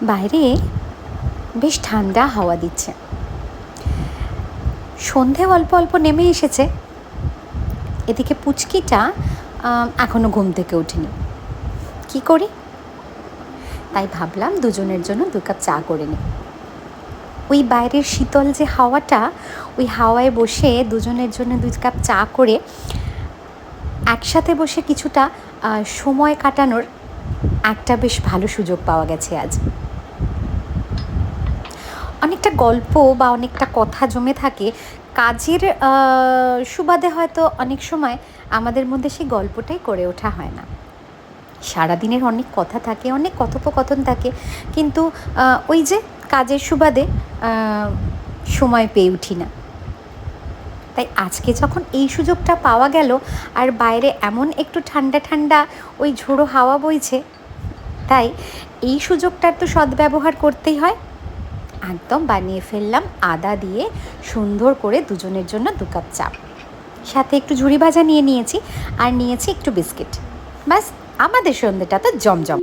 বাইরে বেশ ঠান্ডা হাওয়া দিচ্ছে। সন্ধে অল্প অল্প নেমে এসেছে। এদিকে পুচকিটা এখনও ঘুম থেকে ওঠেনি। কি করি? তাই ভাবলাম দুজনের জন্য 2 কাপ চা করে নিই। ওই বাইরের শীতল যে হাওয়াটা, ওই হাওয়ায় বসে দুজনের জন্য 2 কাপ চা করে একসাথে বসে কিছুটা সময় কাটানোর একটা বেশ ভালো সুযোগ পাওয়া গেছে আজ। অনেকটা গল্প বা অনেকটা কথা জমে থাকে, কাজের সুবাদে হয়তো অনেক সময় আমাদের মধ্যে সেই গল্পটাই করে ওঠা হয় না। সারাদিনের অনেক কথা থাকে, অনেক কথোপকথন থাকে, কিন্তু ওই যে কাজের সুবাদে সময় পেয়ে উঠি না। তাই আজকে যখন এই সুযোগটা পাওয়া গেল, আর বাইরে এমন একটু ঠান্ডা ঠান্ডা ওই ঝোড়ো হাওয়া বইছে, তাই এই সুযোগটার তো সদ্ব্যবহার করতেই হয়। একদম বানিয়ে ফেললাম আদা দিয়ে সুন্দর করে দুজনের জন্য 2 কাপ চা, সাথে একটু ঝুরি ভাজা নিয়ে নিয়েছি, আর নিয়েছি একটু বিস্কিট। ব্যাস, আমাদের সন্ধ্যেটা তো জমজম।